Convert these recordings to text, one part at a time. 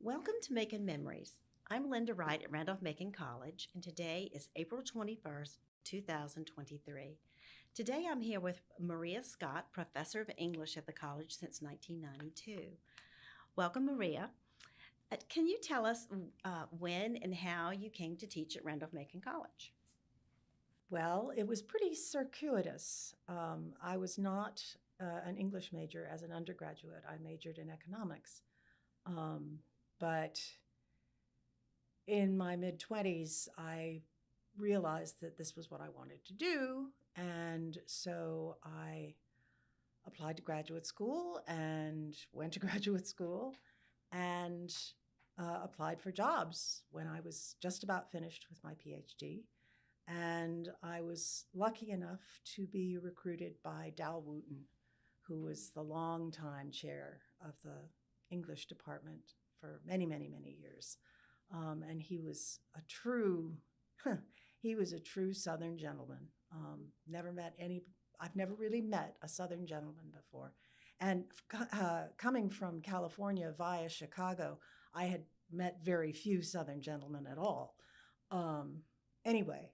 Welcome to Macon Memories. I'm Lynda Wright at Randolph-Macon College, and today is April 21st, 2023. Today I'm here with Maria Scott, Professor of English at the college since 1992. Welcome, Maria. Can you tell us when and how you came to teach at Randolph-Macon College? Well, it was pretty circuitous. I was not an English major as an undergraduate. I majored in economics. But in my mid-20s, I realized that this was what I wanted to do. And so I applied to graduate school and went to graduate school and applied for jobs when I was just about finished with my PhD. And I was lucky enough to be recruited by Dal Wooten, who was the longtime chair of the English department for many, many, many years. And he was a true, he was a true Southern gentleman. I've never really met a Southern gentleman before. And coming from California via Chicago, I had met very few Southern gentlemen at all. Anyway,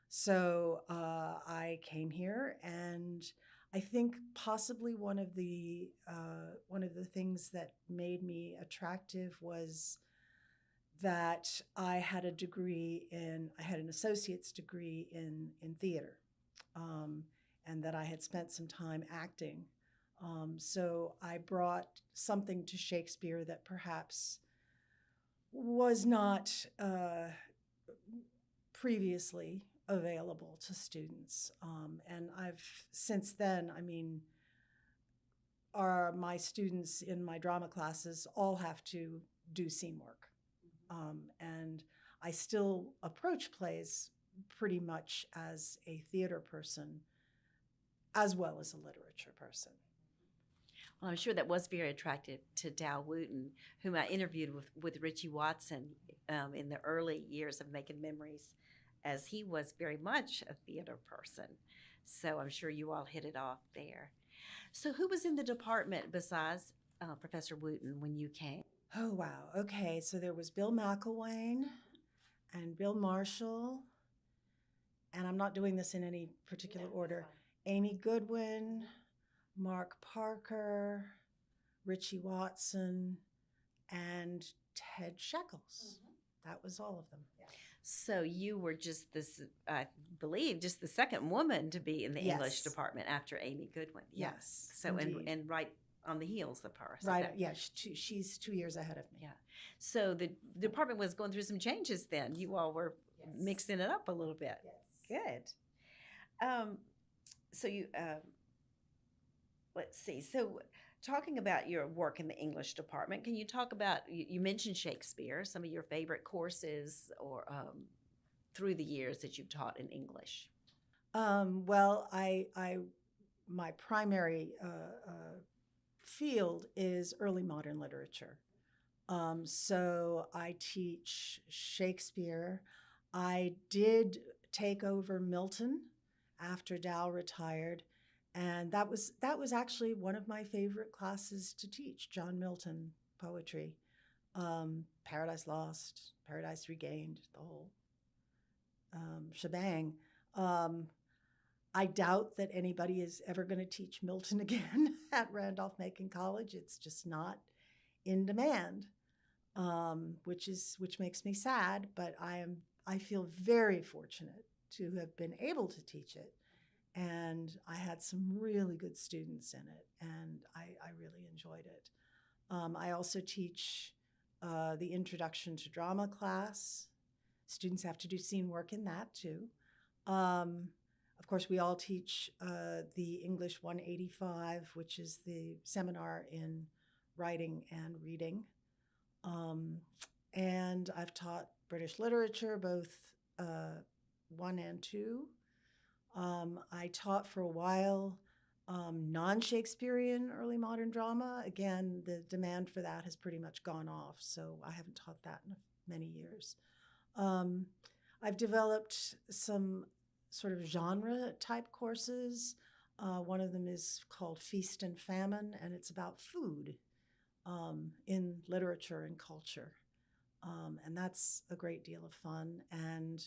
so I came here, and I think possibly one of the things that made me attractive was that I had an associate's degree in theater, and that I had spent some time acting. So I brought something to Shakespeare that perhaps was not previously available to students. And I've since then, my students in my drama classes all have to do scene work. And I still approach plays pretty much as a theater person as well as a literature person. Well, I'm sure that was very attractive to Dal Wooten, whom I interviewed with Richie Watson in the early years of Making Memories, as he was very much a theater person. So I'm sure you all hit it off there. So who was in the department besides Professor Wooten when you came? Oh, wow. Okay, so there was Bill McElwain and Bill Marshall, and I'm not doing this in any particular order. Amy Goodwin, Mark Parker, Richie Watson, and Ted Shekels. That was all of them. Yeah. So you were just this, I believe, just the second woman to be in the English department after Amy Goodwin. Yes. So and right on the heels of her. So right. Yeah. She's 2 years ahead of me. Yeah. So the department was going through some changes then. You all were mixing it up a little bit. Yes. Good. So you, let's see. So talking about your work in the English department, can you talk about, you mentioned Shakespeare, some of your favorite courses or through the years that you've taught in English? Well, my primary field is early modern literature. So I teach Shakespeare. I did take over Milton after Dal retired, and that was actually one of my favorite classes to teach, John Milton poetry. Paradise Lost, Paradise Regained, the whole shebang. I doubt that anybody is ever going to teach Milton again at Randolph-Macon College. It's just not in demand, which makes me sad. But I feel very fortunate to have been able to teach it, and I had some really good students in it, and I really enjoyed it. I also teach the Introduction to Drama class. Students have to do scene work in that too. Of course, we all teach the English 185, which is the seminar in writing and reading. And I've taught British literature, both 1 and 2. I taught for a while non-Shakespearean early modern drama. Again, the demand for that has pretty much gone off, so I haven't taught that in many years. I've developed some sort of genre type courses. One of them is called Feast and Famine, and it's about food. in literature and culture. And that's a great deal of fun. And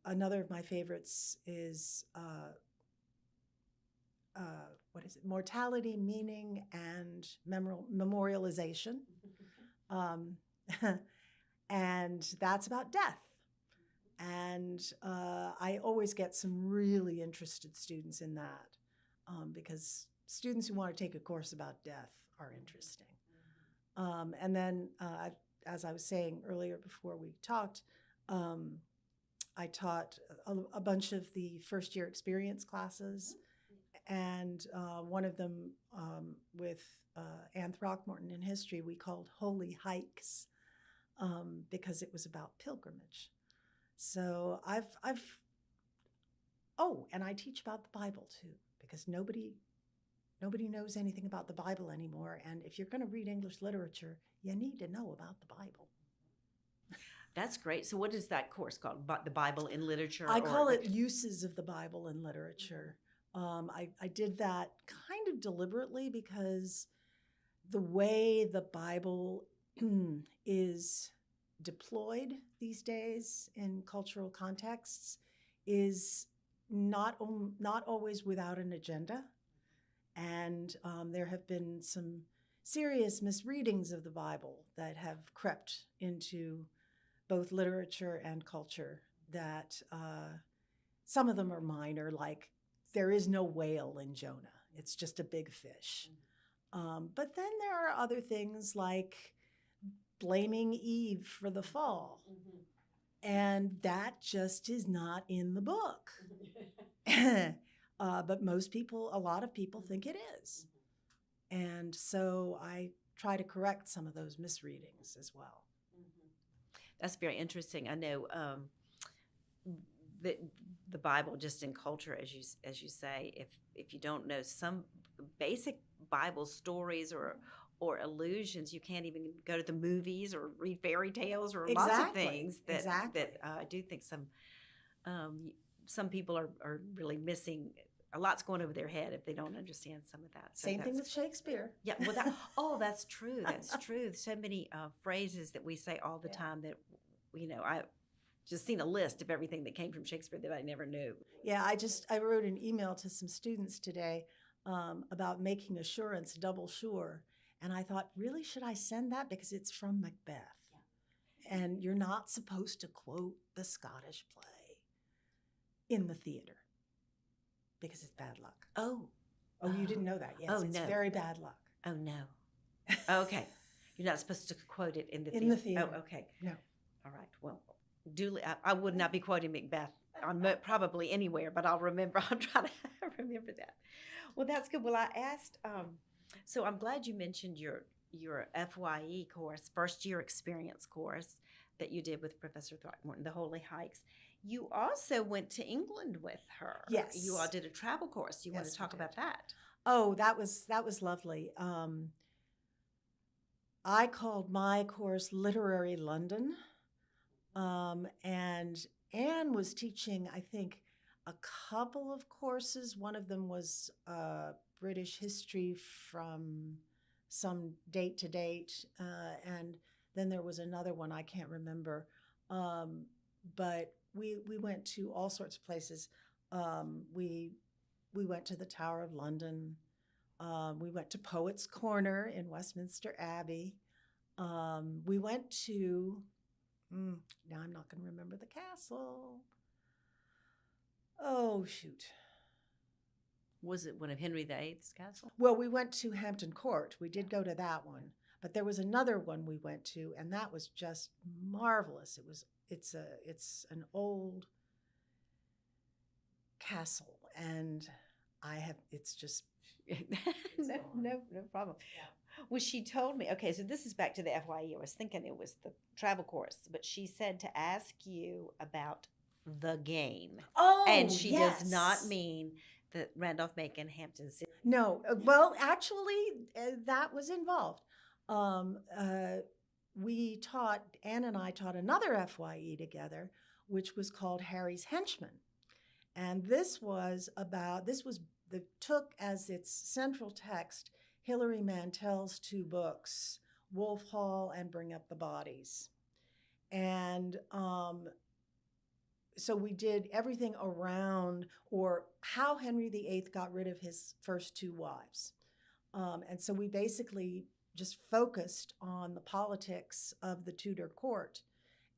another of my favorites is what is it? Mortality, Meaning, and Memorialization. And that's about death. And I always get some really interested students in that because students who want to take a course about death are interesting. And then, as I was saying earlier before we talked, I taught a bunch of the first-year experience classes, and one of them with Anne Throckmorton in history we called Holy Hikes because it was about pilgrimage. So and I teach about the Bible too, because nobody knows anything about the Bible anymore. And if you're going to read English literature, you need to know about the Bible. That's great. So what is that course called? The Bible in Literature? I call it Uses of the Bible in Literature. I did that kind of deliberately because the way the Bible is deployed these days in cultural contexts is not always without an agenda. And there have been some serious misreadings of the Bible that have crept into both literature and culture that some of them are minor, like there is no whale in Jonah. It's just a big fish. But then there are other things like blaming Eve for the fall. And that just is not in the book. But a lot of people think it is. And so I try to correct some of those misreadings as well. That's very interesting. I know the Bible, just in culture, as you say, if you don't know some basic Bible stories or allusions, you can't even go to the movies or read fairy tales or lots of things that I do think some people are really missing. A lot's going over their head if they don't understand some of that. So Same thing with Shakespeare. Yeah, well, that's true. That's true. So many phrases that we say all the time that, I just seen a list of everything that came from Shakespeare that I never knew. Yeah, I wrote an email to some students today about making assurance double sure. And I thought, really, should I send that? Because it's from Macbeth. Yeah. And you're not supposed to quote the Scottish play in the theater because it's bad luck. Oh, you didn't know that? Yes, it's very bad luck. Oh, no. Okay. You're not supposed to quote it in the theater. In the theater. Oh, okay. No. All right. Well, I would not be quoting Macbeth on probably anywhere, but I'll try to remember that. Well, that's good. Well, I asked, so I'm glad you mentioned your FYE course, first year experience course that you did with Professor Throckmorton, the Holy Hikes. You also went to England with her. Yes. You all did a travel course. You want to talk about that? Oh, that was lovely. I called my course Literary London. And Anne was teaching, I think, a couple of courses. One of them was British history from some date to date. And then there was another one, I can't remember. But we went to all sorts of places. We went to the Tower of London. We went to Poets' Corner in Westminster Abbey. We went to, now I'm not going to remember the castle. Oh, shoot. Was it one of Henry VIII's castle? Well, we went to Hampton Court. We did go to that one. But there was another one we went to, and that was just marvelous. It's an old castle, and it's just no problem. Yeah. Well, she told me, okay, so this is back to the FYE. I was thinking it was the travel course, but she said to ask you about the game. Oh, and she does not mean the Randolph-Macon Hampton City. No, well, actually, that was involved. Anne and I taught another FYE together, which was called Harry's Henchman. And took as its central text Hilary Mantel's two books, Wolf Hall and Bring Up the Bodies. And so we did everything around, or how Henry VIII got rid of his first two wives. And so we basically just focused on the politics of the Tudor court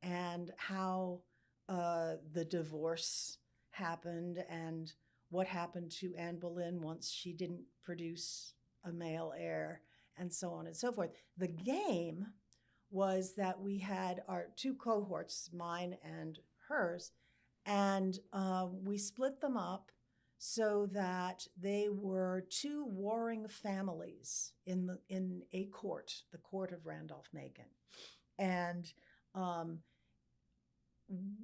and how the divorce happened and what happened to Anne Boleyn once she didn't produce a male heir, and so on and so forth. The game was that we had our two cohorts, mine and hers, and we split them up so that they were two warring families in a court, the court of Randolph-Macon. And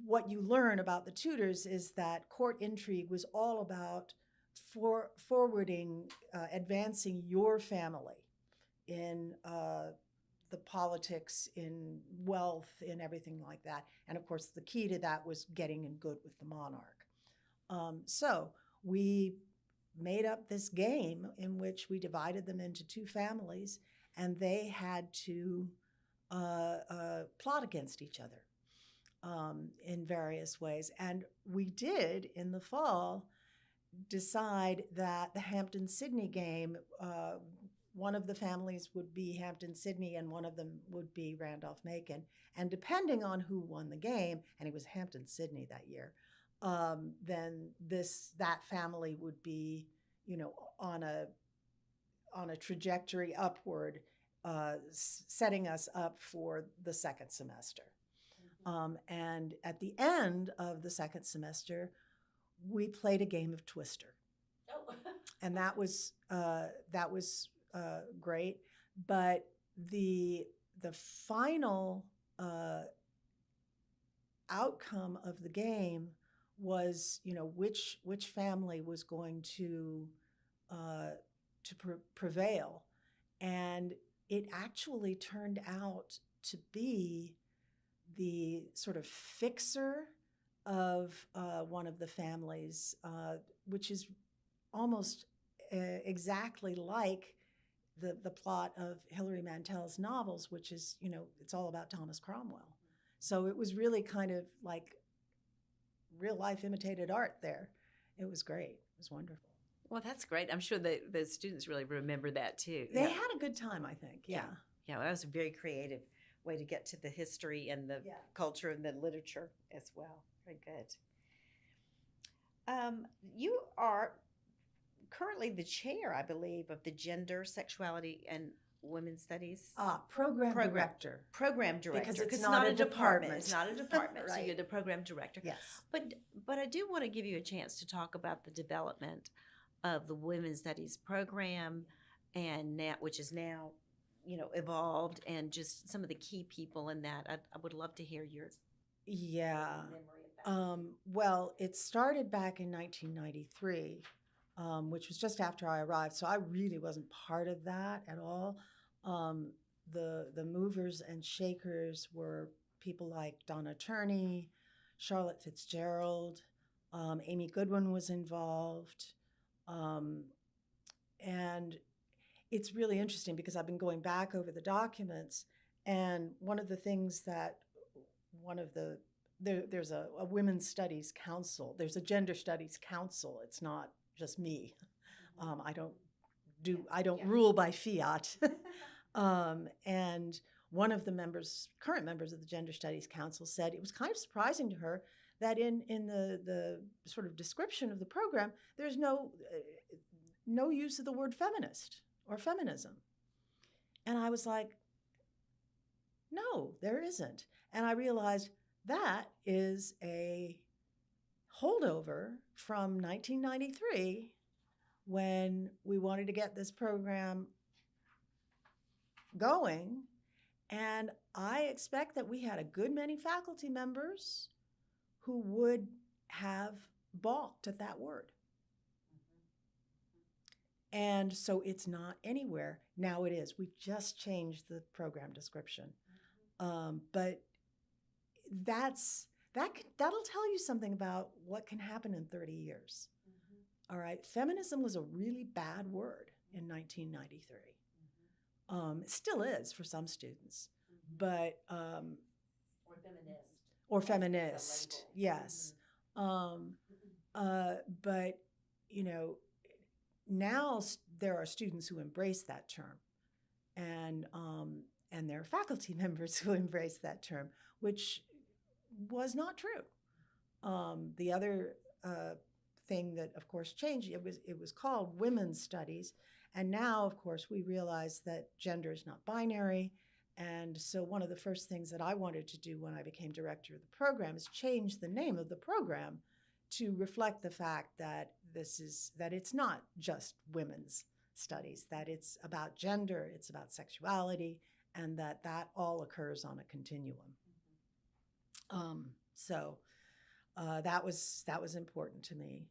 what you learn about the Tudors is that court intrigue was all about forwarding, advancing your family in the politics, in wealth, in everything like that. And of course, the key to that was getting in good with the monarch. So we made up this game in which we divided them into two families, and they had to plot against each other in various ways. And we did, in the fall, decide that the Hampton-Sydney game, one of the families would be Hampton-Sydney and one of them would be Randolph-Macon. And depending on who won the game, and it was Hampton-Sydney that year, then that family would be, on a trajectory upward, setting us up for the second semester. And at the end of the second semester, we played a game of Twister. Oh. And that was great. But the final outcome of the game was, which family was going to prevail, and it actually turned out to be the sort of fixer of one of the families, which is almost exactly like the plot of Hilary Mantel's novels, which is, it's all about Thomas Cromwell. So it was really kind of like real life imitated art there. It was great. It was wonderful. Well, that's great. I'm sure the students really remember that too. They had a good time, I think. Yeah. Yeah, well, that was a very creative way to get to the history and the culture and the literature as well. Very good. You are currently the chair, I believe, of the Gender, Sexuality, and Women's Studies. Program director. Program director. Because it's not a department. It's not a department, Right. So you're the program director. Yes. But I do want to give you a chance to talk about the development of the Women's Studies program, and now, which is now, evolved, and just some of the key people in that. I would love to hear your memory of that. Well, it started back in 1993, which was just after I arrived, so I really wasn't part of that at all. The movers and shakers were people like Donna Turney, Charlotte Fitzgerald, Amy Goodwin was involved, and it's really interesting because I've been going back over the documents, and one of the things that there's a women's studies council, there's a gender studies council. It's not just me. I don't rule by fiat. And one of the current members of the Gender Studies Council said it was kind of surprising to her that in the sort of description of the program, there's no use of the word feminist or feminism. And I was like, no, there isn't. And I realized that is a holdover from 1993, when we wanted to get this program going. And I expect that we had a good many faculty members who would have balked at that word. And so it's not anywhere. Now it is. We just changed the program description. But that'll tell you something about what can happen in 30 years. All right. Feminism was a really bad word in 1993. It still is for some students, but or feminist, yes. But now there are students who embrace that term, and there are faculty members who embrace that term, which was not true. The other thing that, of course, changed, it was called women's studies, and now, of course, we realize that gender is not binary. And so one of the first things that I wanted to do when I became director of the program is change the name of the program to reflect the fact that it's not just women's studies, that it's about gender, it's about sexuality, and that all occurs on a continuum. So that was important to me.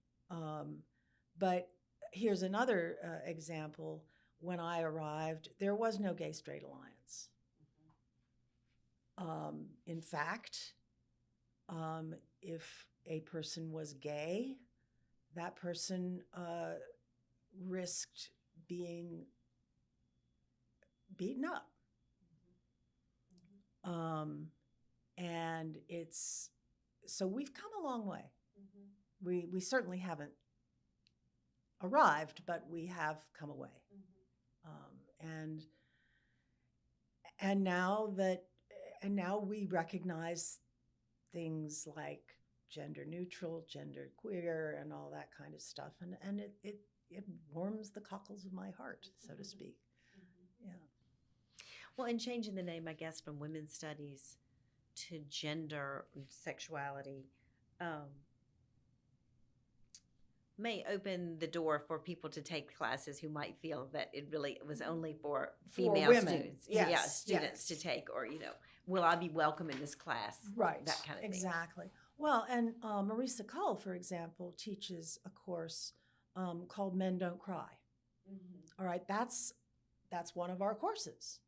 But here's another example. When I arrived, there was no gay-straight alliance. In fact, if a person was gay, that person risked being beaten up. And so we've come a long way. We certainly haven't arrived, but we have come away. And now we recognize things like gender neutral, gender queer, and all that kind of stuff. And it warms the cockles of my heart, so to speak. Yeah. Well, and changing the name, I guess, from women's studies to gender and sexuality may open the door for people to take classes who might feel that it really was only for female students. Yes, students to take, or, will I be welcome in this class? Right. That kind of thing. Exactly. Well, and Marisa Cull, for example, teaches a course called Men Don't Cry. All right, that's one of our courses.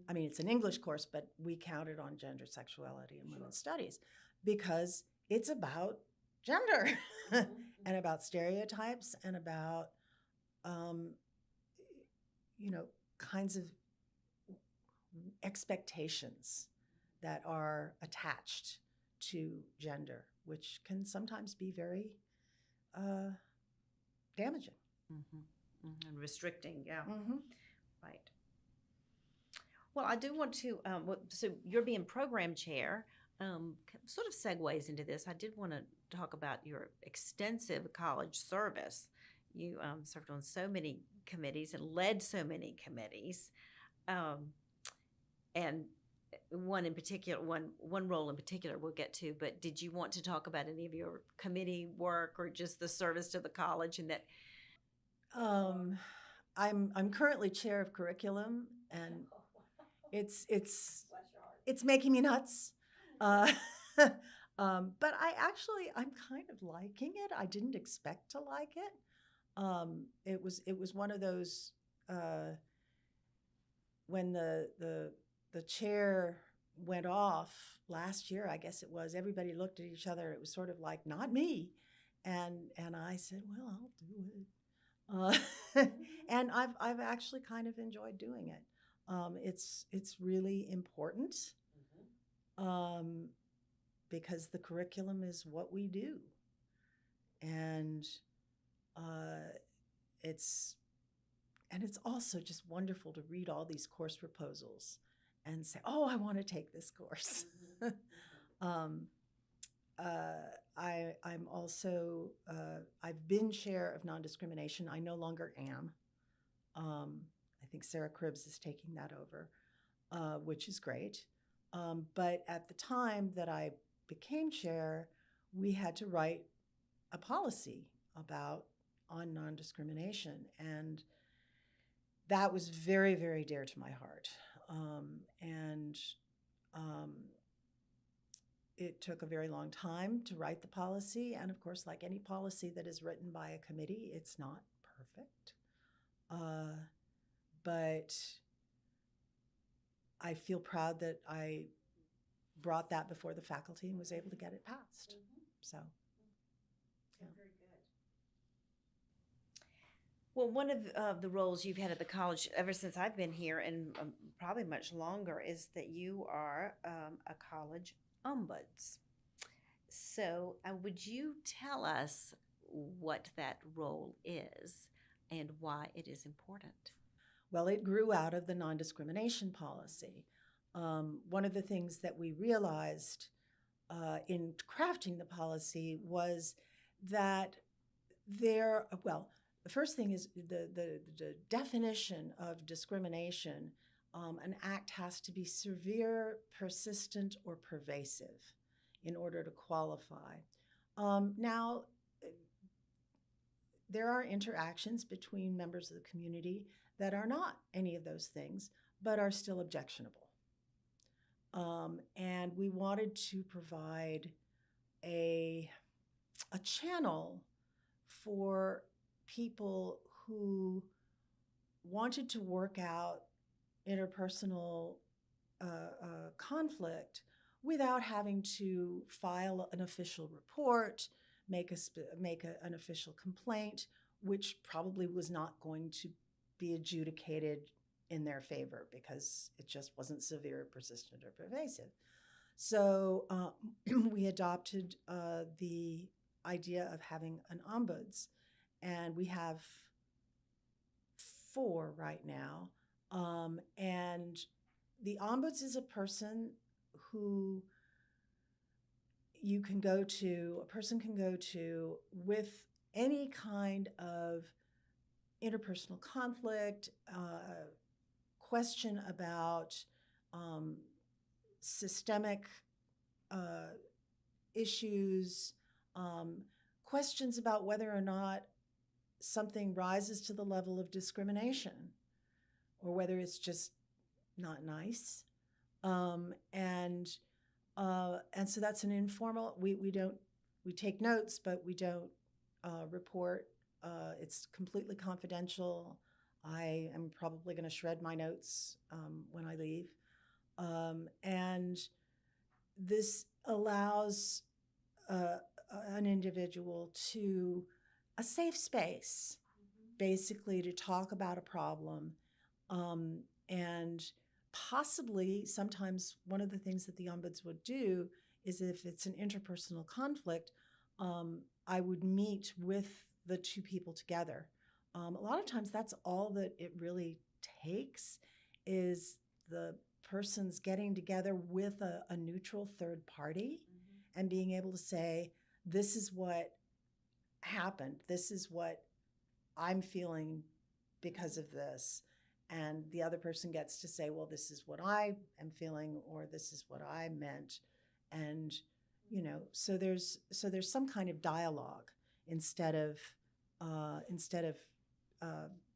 I mean, it's an English course, but we count it on gender, sexuality, and women's studies because it's about gender and about stereotypes and about, kinds of expectations that are attached to gender, which can sometimes be very damaging. And restricting, yeah. Right. Well, I do want to, so you're being program chair, sort of segues into this. I did want to talk about your extensive college service. You served on so many committees and led so many committees. And one role in particular we'll get to, but did you want to talk about any of your committee work or just the service to the college and that? I'm currently chair of curriculum, and it's making me nuts. But I'm kind of liking it. I didn't expect to like it. It was one of those when the chair went off last year, I guess it was, everybody looked at each other. It was sort of like, not me. And I said, well, I'll do it. And I've actually kind of enjoyed doing it. It's really important because the curriculum is what we do. And it's also just wonderful to read all these course proposals and say, oh, I want to take this course. I'm also, I've been chair of non-discrimination. I no longer am. I think Sarah Cribbs is taking that over, which is great. But at the time that I became chair, we had to write a policy on non-discrimination. And that was very, very dear to my heart. It took a very long time to write the policy. And of course, like any policy that is written by a committee, it's not perfect. But I feel proud that I brought that before the faculty and was able to get it passed. So, yeah. Very good. Well, one of the roles you've had at the college ever since I've been here, and probably much longer, is that you are a college ombuds. So, would you tell us what that role is and why it is important? Well, it grew out of the non-discrimination policy. One of the things that we realized in crafting the policy was that the first thing is the definition of discrimination. An act has to be severe, persistent, or pervasive in order to qualify. Now, there are interactions between members of the community that are not any of those things, but are still objectionable. And we wanted to provide a channel for people who wanted to work out interpersonal conflict without having to file an official report, make an official complaint, which probably was not going to be adjudicated in their favor because it just wasn't severe, persistent, or pervasive. So we adopted the idea of having an ombuds, and we have 4 right now. And the ombuds is a person who a person can go to with any kind of interpersonal conflict, question about systemic issues, questions about whether or not something rises to the level of discrimination or whether it's just not nice. And so that's an informal, we take notes, but we don't report. It's completely confidential. I am probably going to shred my notes when I leave. And this allows an individual to a safe space, basically to talk about a problem. And possibly sometimes one of the things that the ombuds would do is if it's an interpersonal conflict, I would meet with the 2 people together. A lot of times that's all that it really takes is the persons getting together with a neutral third party and being able to say, this is what happened. This is what I'm feeling because of this. And the other person gets to say, well, this is what I am feeling, or this is what I meant. And, so there's some kind of dialogue instead of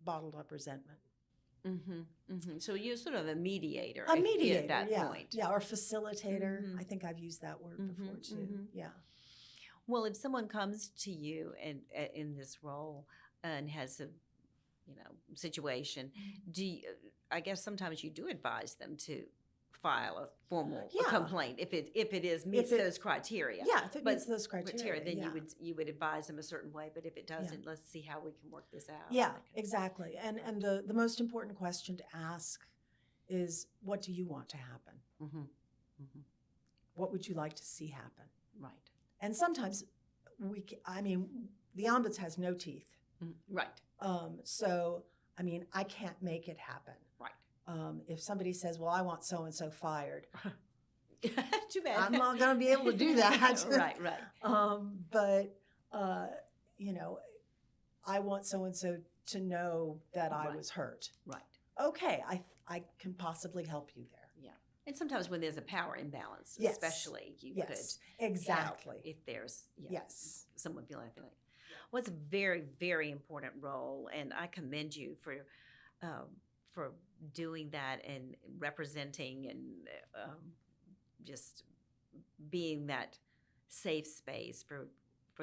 bottled up resentment. So you're sort of a mediator. A mediator, at that yeah. point. Yeah, or facilitator. I think I've used that word before too. Yeah. Well, if someone comes to you in this role and has a situation, I guess sometimes you do advise them to file a formal complaint if it meets those criteria. Yeah, if it meets those criteria, then you would advise them a certain way. But if it doesn't, let's see how we can work this out. Yeah, exactly. And the most important question to ask is, what do you want to happen? What would you like to see happen? Right. And sometimes the ombuds has no teeth. Right. So, I can't make it happen. Right. If somebody says, well, I want so-and-so fired. Too bad. I'm not going to be able to do that. Right. But, I want so-and-so to know that I was hurt. Right. Okay, I can possibly help you there. Yeah. And sometimes when there's a power imbalance, especially, you could exactly. help if there's someone feeling. Well, it's a very, very important role, and I commend you for doing that and representing and just being that safe space for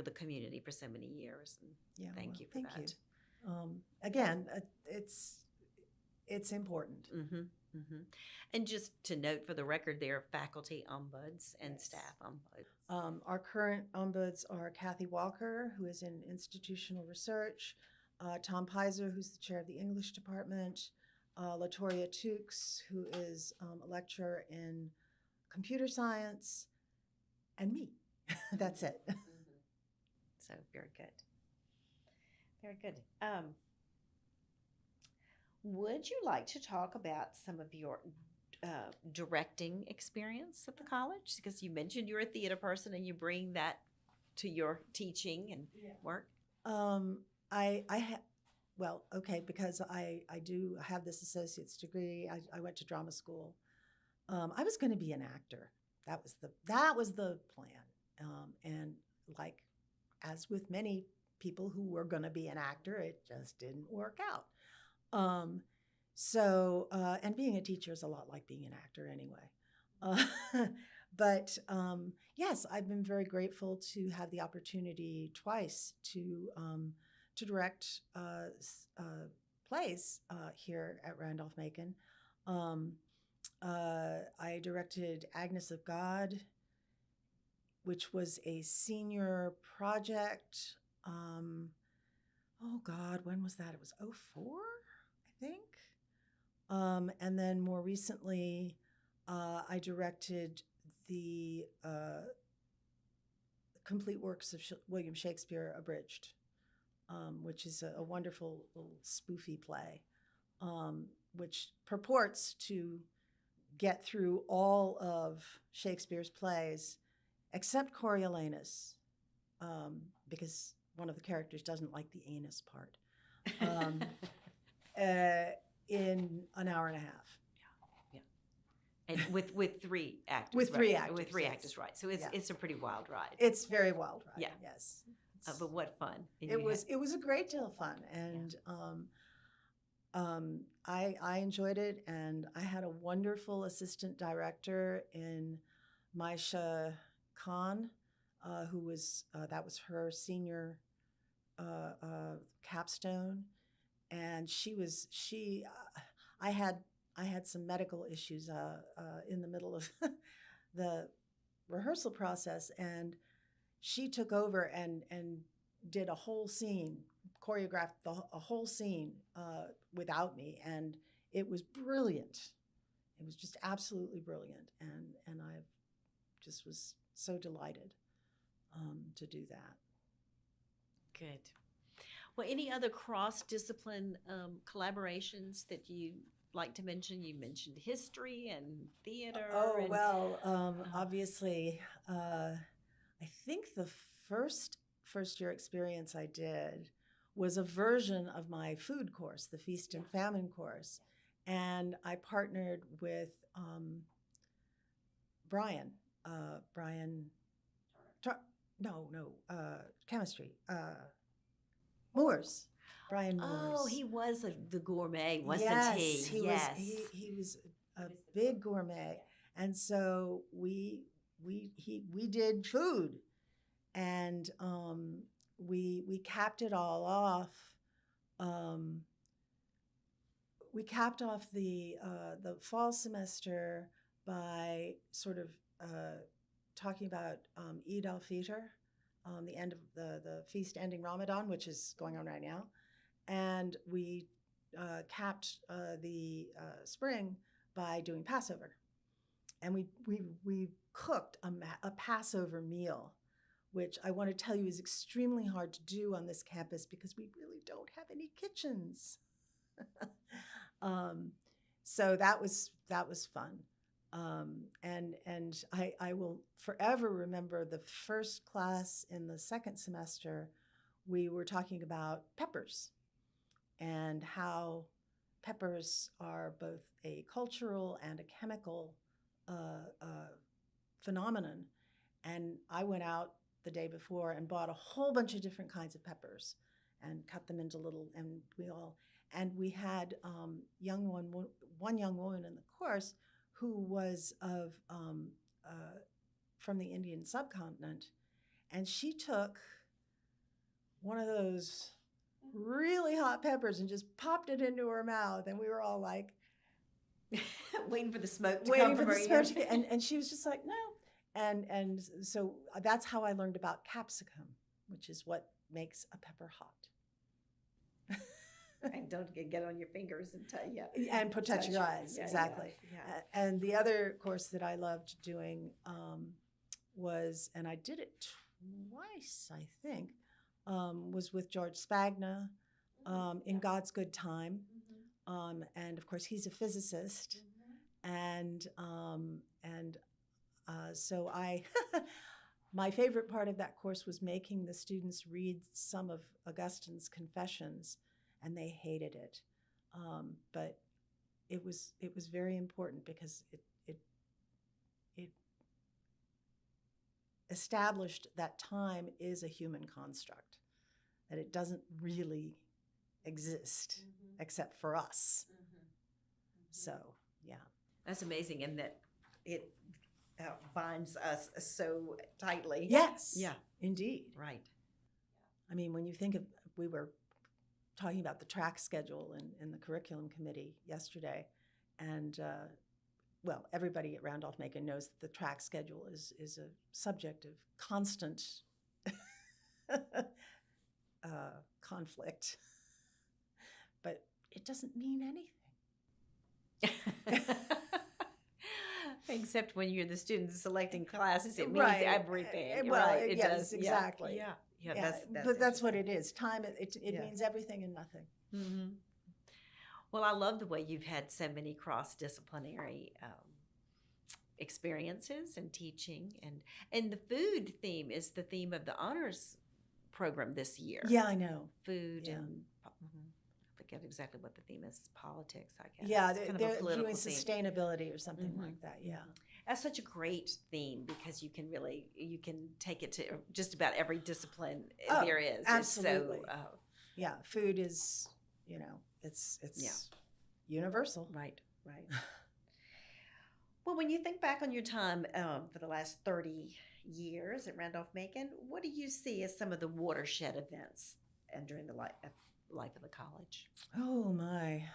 the community for so many years. And thank you for that. Thank you. Again, it's important. And just to note for the record, there are faculty ombuds and staff ombuds. Our current ombuds are Kathy Walker, who is in institutional research, Tom Pizer, who's the chair of the English department, Latoria Tukes, who is a lecturer in computer science, and me. That's it. So very good. Very good. Would you like to talk about some of your directing experience at the college? Because you mentioned you're a theater person and you bring that to your teaching and work. Well, okay, because I do have this associate's degree. I went to drama school. I was going to be an actor. That was the plan. And like, as with many people who were going to be an actor, it just didn't work out. And being a teacher is a lot like being an actor anyway. But yes, I've been very grateful to have the opportunity twice to direct plays here at Randolph-Macon. I directed Agnes of God, which was a senior project. Oh God, when was that? It was 2004, I think. And then more recently, I directed the complete works of William Shakespeare abridged, which is a wonderful little spoofy play, which purports to get through all of Shakespeare's plays, except Coriolanus, because one of the characters doesn't like the anus part, in an hour and a half. And with three actors. With three actors. With three yes. actors, right. So it's a pretty wild ride. It's very wild ride, yeah. Yes. But what fun. It was a great deal of fun. And I enjoyed it. And I had a wonderful assistant director in Maisha Khan, who was, that was her senior capstone. And I had some medical issues in the middle of the rehearsal process, and she took over and did a whole scene, choreographed a whole scene without me, and it was brilliant. It was just absolutely brilliant, and I just was so delighted to do that. Good. Well, any other cross-discipline collaborations that you like to mention? You mentioned history and theater. Obviously, I think the first year experience I did was a version of my food course, the Feast and Famine course, and I partnered with chemistry. Moores. Brian Moores. Oh, he was the gourmet, wasn't yes, he? Yes, he was a big gourmet, and so we did food, and we capped it all off. We capped off the fall semester by sort of talking about Eid al-Fitr, the end of the feast ending Ramadan, which is going on right now. And we capped the spring by doing Passover. And we cooked a Passover meal, which I want to tell you is extremely hard to do on this campus because we really don't have any kitchens. So that was fun. And I will forever remember the first class in the second semester. We were talking about peppers and how peppers are both a cultural and a chemical phenomenon. And I went out the day before and bought a whole bunch of different kinds of peppers and cut them into little, and we had one young woman in the course who was from the Indian subcontinent, and she took one of those really hot peppers and just popped it into her mouth, and we were all like waiting for the smoke to come from her ears. And she was just like, no. And so that's how I learned about capsicum, which is what makes a pepper hot. And don't get on your fingers and tell you. And protect your eyes, Yeah, exactly. yeah. And the other course that I loved doing was, and I did it twice, I think, was with George Spagna in God's Good Time. And of course, he's a physicist. And so my favorite part of that course was making the students read some of Augustine's Confessions, and they hated it. But it was very important because it established that time is a human construct, that it doesn't really exist except for us. So, yeah. That's amazing, and that it binds us so tightly. Yes. Yeah. Indeed. Right. I mean, when you think of, we were talking about the track schedule in the curriculum committee yesterday, and well, everybody at Randolph-Macon knows that the track schedule is a subject of constant conflict, but it doesn't mean anything. Except when you're the student selecting classes, it means Right. everything. Well, right, it yes, does. exactly. Yeah, yeah. Yeah, That's but that's what it is. Time, it Yeah. means everything and nothing. Mm-hmm. Well, I love the way you've had so many cross-disciplinary experiences and teaching, and the food theme is the theme of the honors program this year. Yeah, I know. Food Yeah. and I forget exactly what the theme is. Politics, I guess. Yeah, It's kind of a they're political doing theme. sustainability or something Mhm. like that. Yeah. That's such a great theme because you can take it to just about every discipline Oh, there is. absolutely. It's so Yeah, food is, it's Yeah. universal. right. Well, when you think back on your time for the last 30 years at Randolph-Macon, what do you see as some of the watershed events and during the life of the college? Oh my.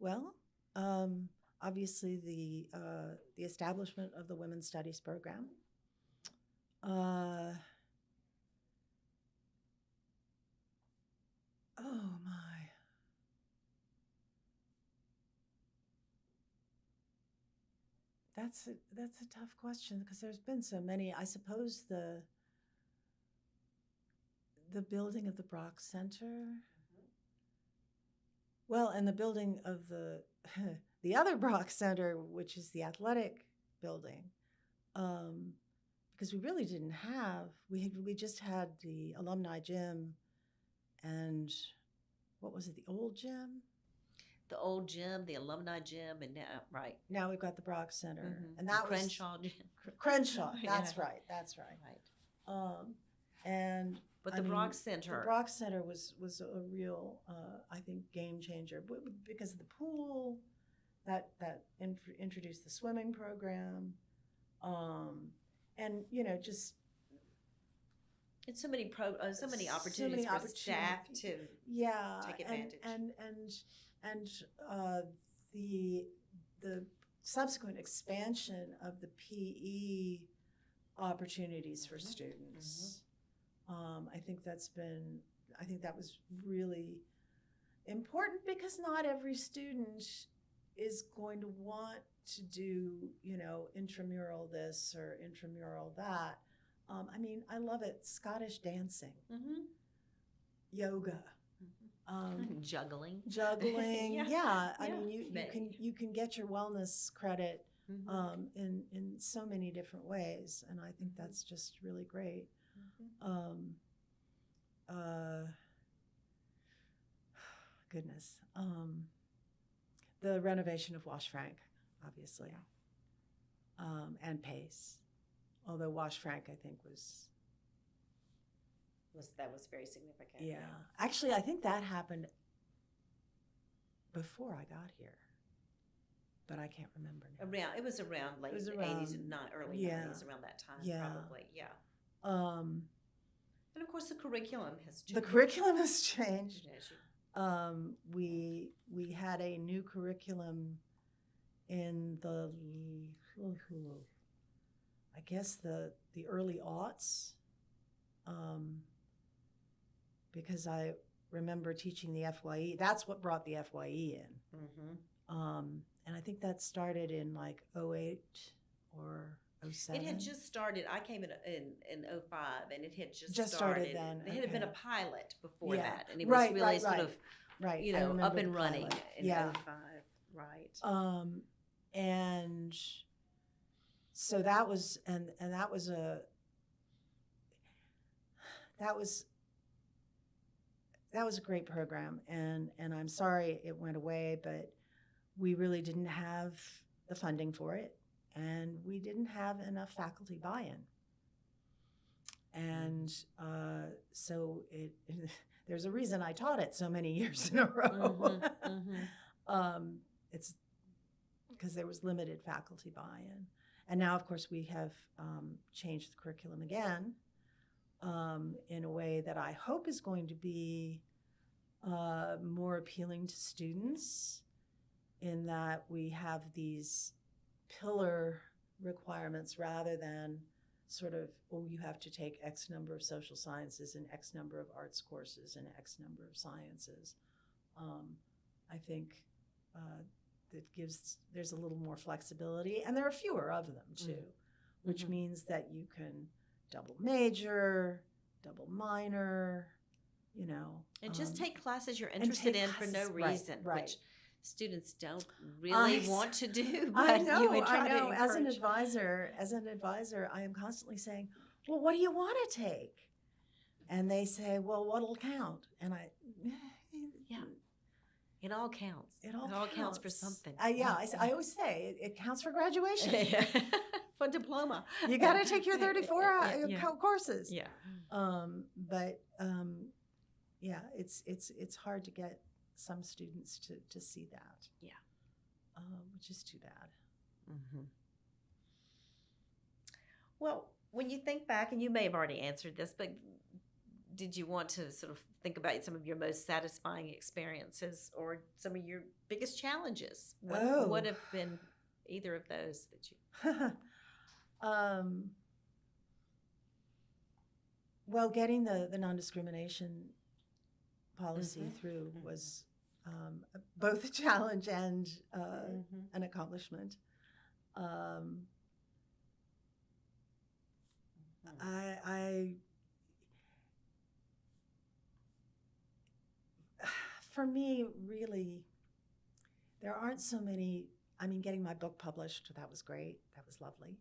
Well, obviously the establishment of the Women's Studies program. Oh my. That's a tough question because there's been so many. I suppose the building of the Brock Center. Well, and the building of the the other Brock Center, which is the athletic building, because we really didn't have. We just had the alumni gym, and what was it? The old gym. The old gym, the alumni gym, and now Now we've got the Brock Center, Mhm. and that The was Crenshaw gym. Crenshaw. That's Yeah. right. That's right. Right. And But I the mean, Brock Center. The Brock Center was a real, I think, game changer because of the pool that introduced the swimming program, and just It's so many opportunities for staff to take advantage. And the subsequent expansion of the PE opportunities for students. I think that was really important because not every student is going to want to do, intramural this or intramural that. I mean, I love it. Scottish dancing, yoga, juggling. Yeah. I Yeah. mean, you can get your wellness credit in so many different ways, and I think that's just really great. Goodness, the renovation of Wash Frank, obviously, and Pace. Although Wash Frank, I think, was very significant. Yeah. Actually, I think that happened before I got here, but I can't remember now. It was around late It was 80s and early yeah. 90s, around that time, Yeah. probably. Yeah. And of course, the curriculum has changed. The curriculum has changed. As you- We had a new curriculum in the, I guess the early aughts, because remember teaching the FYE. That's what brought the FYE in. And I think that started in like '08 or '07. It had just started. I came in '05, and it had just started started. then. It had been a pilot before Yeah. that, and it was really sort of, right. you I know, remember up and the running pilot. in '05. Right. And so that was, and that was a great program, and I'm sorry it went away, but we really didn't have the funding for it, and we didn't have enough faculty buy-in. And so there's a reason I taught it so many years in a row. It's because there was limited faculty buy-in. And now, of course, we have changed the curriculum again in a way that I hope is going to be more appealing to students, in that we have these pillar requirements rather than sort of, oh, you have to take X number of social sciences and X number of arts courses and X number of sciences. I think there's a little more flexibility, and there are fewer of them too, which means that you can double major, double minor, you know. And just take classes you're interested in for no reason, right. which students don't really want to do. But I know. You would try to As an encourage. advisor, I am constantly saying, well, what do you want to take? And they say, well, what'll count? And it all counts. It all counts for something. I always say it counts for graduation. For diploma. You got to take your 34 courses. Yeah. It's hard to get some students to see that. Yeah. Which is too bad. Well, when you think back, and you may have already answered this, but did you want to sort of think about some of your most satisfying experiences or some of your biggest challenges? What have been either of those that you... Well, getting the non-discrimination policy through was both a challenge and an accomplishment. For me, really, there aren't so many. I mean, getting my book published, that was great. That was lovely.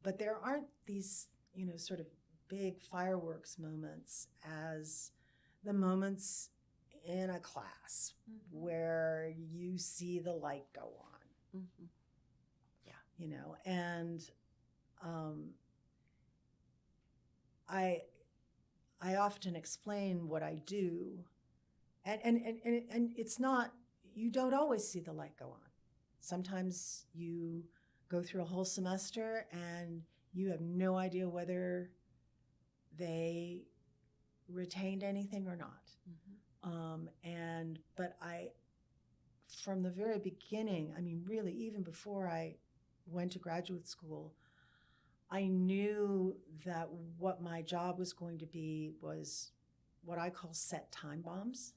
But there aren't these, sort of big fireworks moments as the moments in a class where you see the light go on. Yeah. And I often explain what I do, and it's not, you don't always see the light go on. Sometimes you go through a whole semester and you have no idea whether they retained anything or not. But from the very beginning, I mean, really, even before I went to graduate school, I knew that what my job was going to be was what I call set time bombs,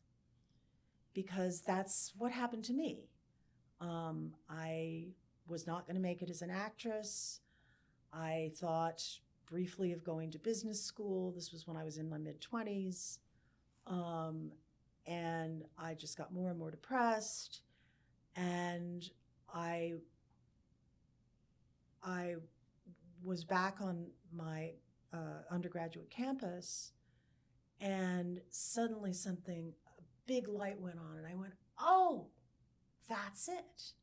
because that's what happened to me. I was not going to make it as an actress. I thought briefly of going to business school. This was when I was in my mid-20s. And I just got more and more depressed. And I was back on my undergraduate campus, and suddenly a big light went on, and I went, oh, that's it.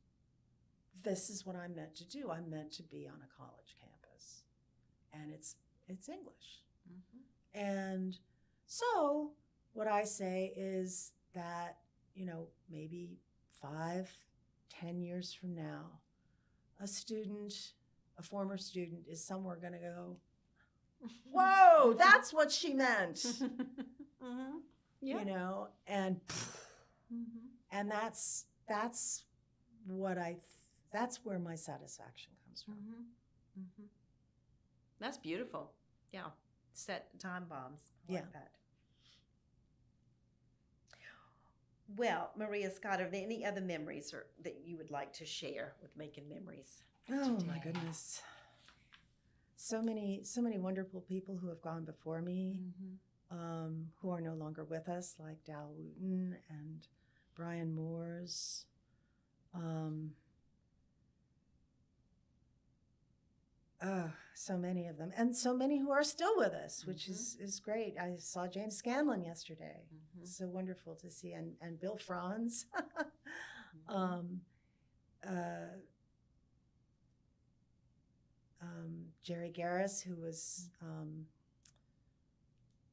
This is what I'm meant to do. I'm meant to be on a college campus, and it's English. And so what I say is that, maybe 5-10 years from now, a former student is somewhere going to go, whoa, that's what she meant. And and that's where my satisfaction comes from. That's beautiful. Yeah. Set time bombs. I like that. Well, Maria Scott, are there any other memories that you would like to share with Making Memories Oh my today? goodness. So many wonderful people who have gone before me, who are no longer with us, like Dal Wooten and Brian Moores. Um, so many of them, and so many who are still with us, which is great. I saw James Scanlon yesterday. So wonderful to see, and Bill Franz. uh, Jerry Garris, who was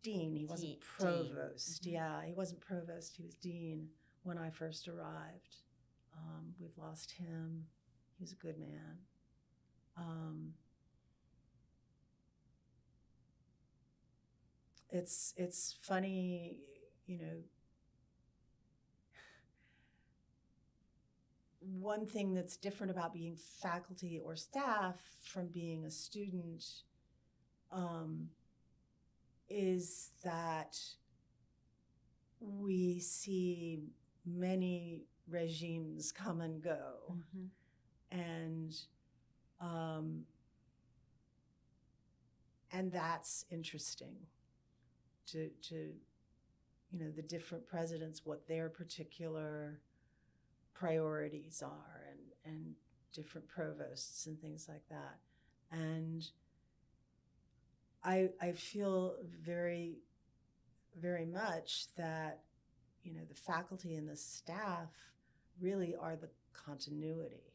dean. He wasn't provost. Yeah, he wasn't provost. He was dean when I first arrived. We've lost him. He was a good man. It's funny, you know. One thing that's different about being faculty or staff from being a student is that we see many regimes come and go, and that's interesting to the different presidents, what their particular priorities are, and different provosts and things like that. And I feel very, very much that the faculty and the staff really are the continuity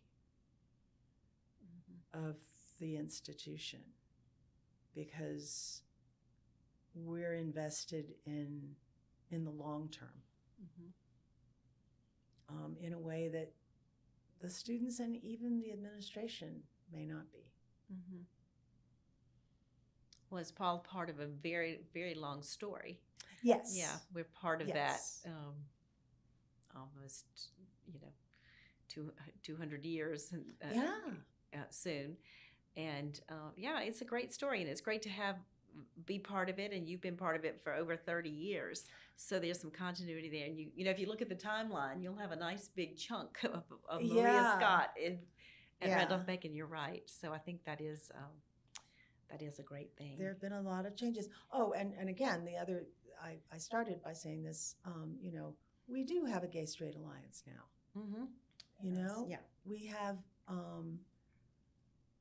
of the institution, because we're invested in the long term. In a way that the students and even the administration may not be. Well, it's all part of a very, very long story. Yes. Yeah, we're part of that. Almost, 200 years soon. And it's a great story, and it's great to be part of it, and you've been part of it for over 30 years. So there's some continuity there. And if you look at the timeline, you'll have a nice big chunk of Maria Scott at Randolph-Macon. You're right. So I think that is a great thing. There have been a lot of changes. Oh, and again, I started by saying this, we do have a Gay Straight Alliance now.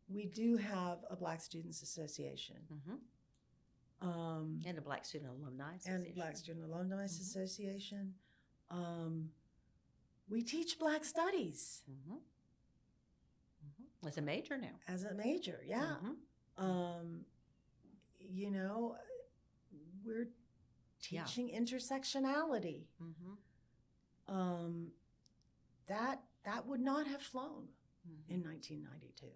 We do have a Black Students Association. And a Black Student Alumni Association. We teach Black Studies. As a major now. As a major, yeah. We're teaching intersectionality. That would not have flown in 1992.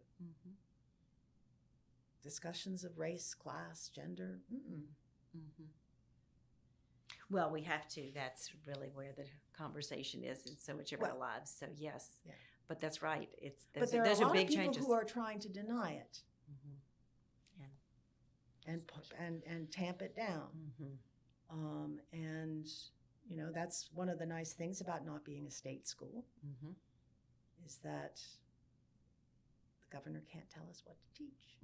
Discussions of race, class, gender. Well, we have to. That's really where the conversation is in so much of our lives. So yes, but that's right. But there are a lot of people who are trying to deny it and tamp it down. And that's one of the nice things about not being a state school, is that the governor can't tell us what to teach.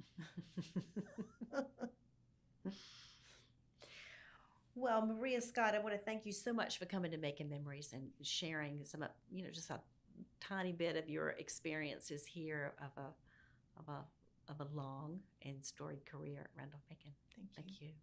Well, Maria Scott, I want to thank you so much for coming to Making Memories and sharing some, just a tiny bit of your experiences here of a long and storied career at Randolph-Macon. Thank you. Thank you.